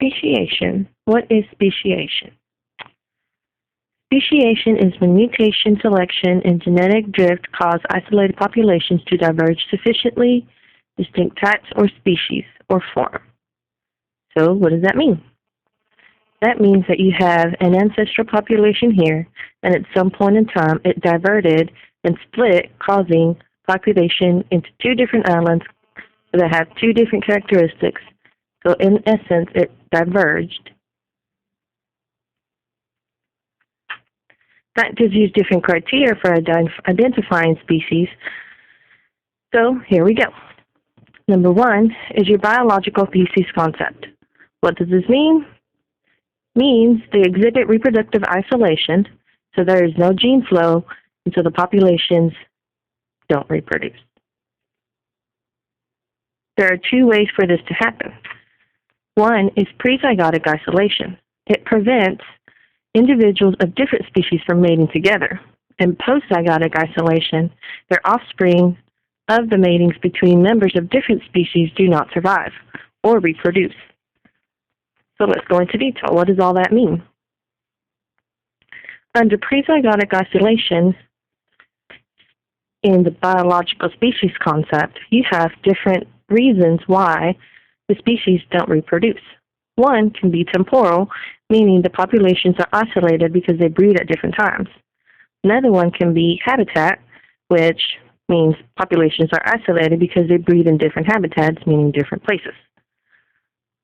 Speciation. What is speciation? Speciation is when mutation, selection, and genetic drift cause isolated populations to diverge sufficiently distinct types or species or form. So what does that mean? That means that you have an ancestral population here, and at some point in time it diverted and split, causing population into two different islands that have two different characteristics. So in essence, it diverged. That gives you different criteria for identifying species. So here we go. Number one is your biological species concept. What does this mean? Means they exhibit reproductive isolation, so there is no gene flow, and so the populations don't reproduce. There are two ways for this to happen. One is prezygotic isolation. It prevents individuals of different species from mating together. And postzygotic isolation, their offspring of the matings between members of different species do not survive or reproduce. So let's go into detail. What does all that mean? Under prezygotic isolation, in the biological species concept, you have different reasons why the species don't reproduce. One can be temporal, meaning the populations are isolated because they breed at different times. Another one can be habitat, which means populations are isolated because they breed in different habitats, meaning different places.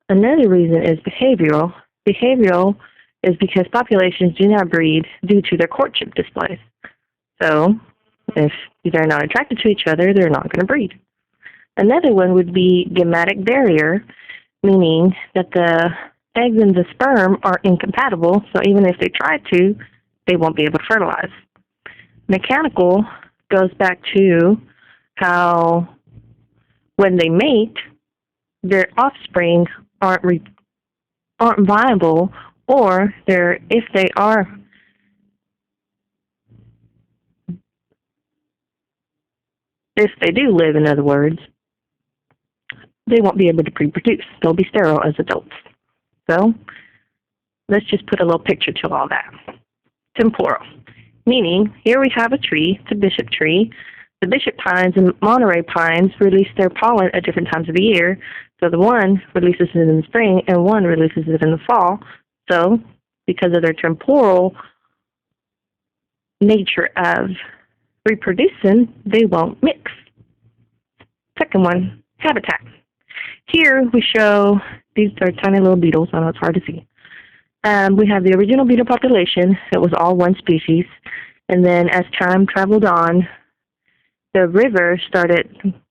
Another reason is behavioral. Behavioral is because populations do not breed due to their courtship displays. So if they're not attracted to each other, they're not going to breed. Another one would be gametic barrier, meaning that the eggs and the sperm are incompatible, so even if they try to, they won't be able to fertilize. Mechanical goes back to how when they mate, their offspring aren't viable, or if they do live, in other words, they won't be able to reproduce. They'll be sterile as adults. So let's just put a little picture to all that. Temporal, meaning here we have a tree, it's a bishop tree. The bishop pines and Monterey pines release their pollen at different times of the year. So the one releases it in the spring and one releases it in the fall. So because of their temporal nature of reproducing, they won't mix. Second one, habitat. Here we show, these are tiny little beetles, I know it's hard to see. We have the original beetle population. It was all one species. And then as time traveled on, the river started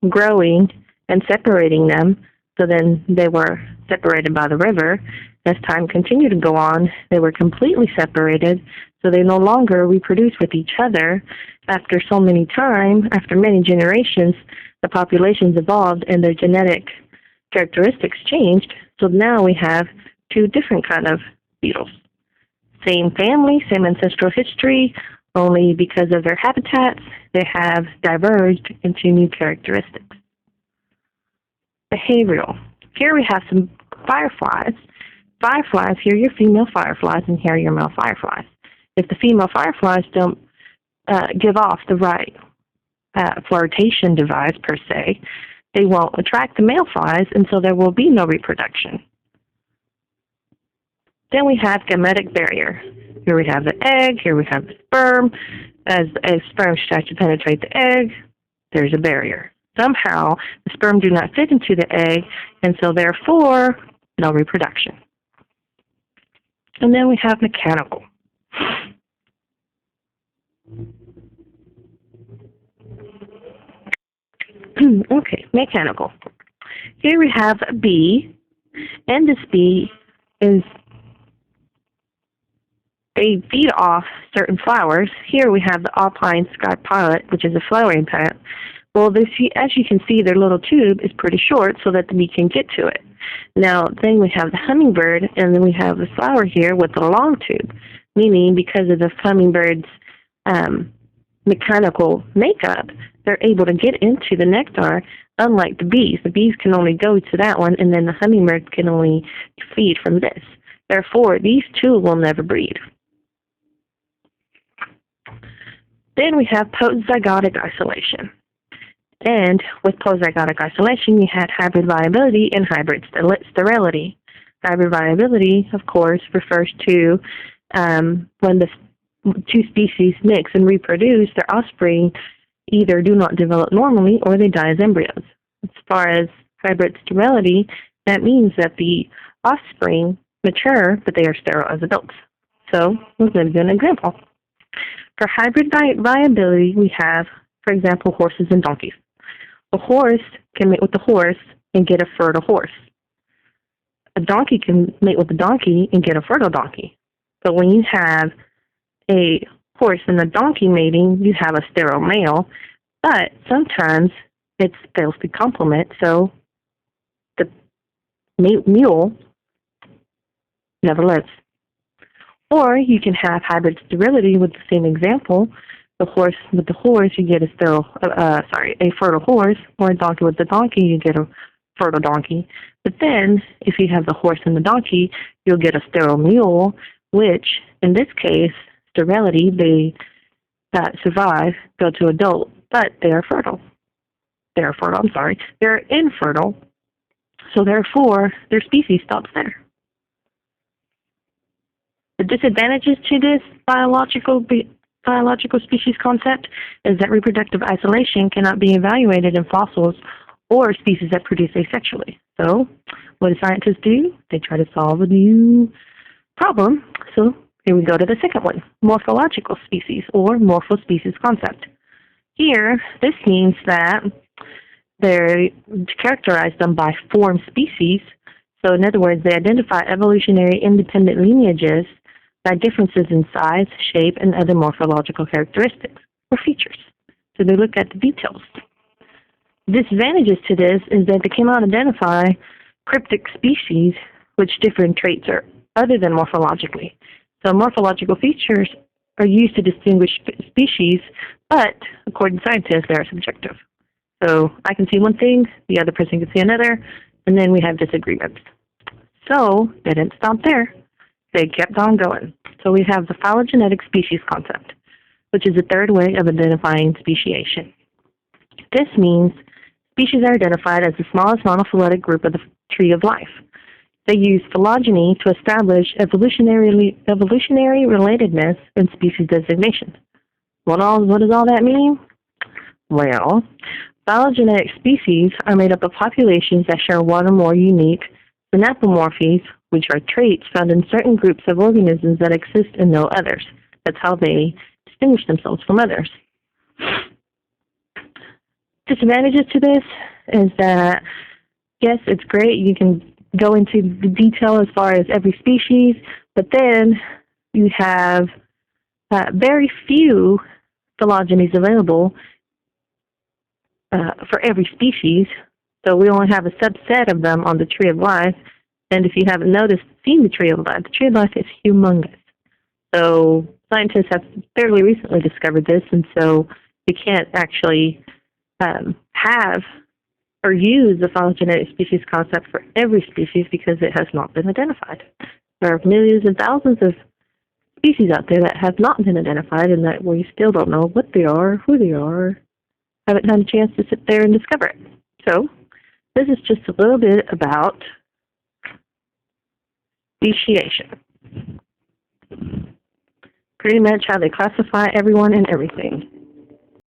growing and separating them. So then they were separated by the river. As time continued to go on, they were completely separated. So they no longer reproduce with each other. After so many time, after many generations, the populations evolved and their genetic characteristics changed. So now we have two different kind of beetles. Same family, same ancestral history, only because of their habitats, they have diverged into new characteristics. Behavioral. Here we have some fireflies. Fireflies, here are your female fireflies, and here are your male fireflies. If the female fireflies don't give off the right flirtation device, per se, they won't attract the male flies, and so there will be no reproduction. Then we have gametic barrier. Here we have the egg, here we have the sperm. As sperm starts to penetrate the egg, there's a barrier. Somehow, the sperm do not fit into the egg, and so therefore, no reproduction. And then we have mechanical. Okay, mechanical. Here we have a bee, and this bee they feed off certain flowers. Here we have the alpine sky pilot, which is a flowering plant. Well, as you can see, their little tube is pretty short so that the bee can get to it. Now, then we have the hummingbird, and then we have the flower here with the long tube, meaning because of the hummingbird's mechanical makeup, they're able to get into the nectar Unlike the bees can only go to that one, and then the hummingbird can only feed from this. Therefore, these two will never breed. Then we have post-zygotic isolation. And with post-zygotic isolation, you had hybrid viability and hybrid sterility. Hybrid viability, of course, refers to when the two species mix and reproduce, their offspring either do not develop normally or they die as embryos. As far as hybrid sterility, that means that the offspring mature, but they are sterile as adults. So we're going to do an example. For hybrid viability, we have, for example, horses and donkeys. A horse can mate with a horse and get a fertile horse. A donkey can mate with a donkey and get a fertile donkey. But when you have a horse and a donkey mating, you have a sterile male, but sometimes it fails to complement, so the mule never lives. Or you can have hybrid sterility with the same example. With the horse, you get a fertile horse, or a donkey with the donkey, you get a fertile donkey. But then, if you have the horse and the donkey, you'll get a sterile mule, which, in this case, sterility, they survive, go to adult, but they are fertile. They're infertile, so therefore, their species stops there. The disadvantages to this biological species concept is that reproductive isolation cannot be evaluated in fossils or species that produce asexually. So, what do scientists do? They try to solve a new problem. So, here we go to the second one, morphological species or morphospecies concept. Here, this means that they characterize them by form species. So, in other words, they identify evolutionary independent lineages by differences in size, shape, and other morphological characteristics or features. So they look at the details. Disadvantages to this is that they cannot identify cryptic species which differ in traits or other than morphologically. So morphological features are used to distinguish species, but according to scientists, they are subjective. So I can see one thing, the other person can see another, and then we have disagreements. So they didn't stop there. They kept on going. So we have the phylogenetic species concept, which is the third way of identifying speciation. This means species are identified as the smallest monophyletic group of the tree of life. They use phylogeny to establish evolutionary relatedness in species designation. What does all that mean? Well, phylogenetic species are made up of populations that share one or more unique synapomorphies, which are traits found in certain groups of organisms that exist in no others. That's how they distinguish themselves from others. Disadvantages to this is that, yes, it's great. You can go into the detail as far as every species, but then you have very few phylogenies available for every species. So we only have a subset of them on the tree of life. And if you haven't seen the tree of life is humongous. So scientists have fairly recently discovered this, and so you can't actually have or use the phylogenetic species concept for every species because it has not been identified. There are millions and thousands of species out there that have not been identified and that we still don't know what they are, who they are, haven't had a chance to sit there and discover it. So this is just a little bit about speciation. Pretty much how they classify everyone and everything.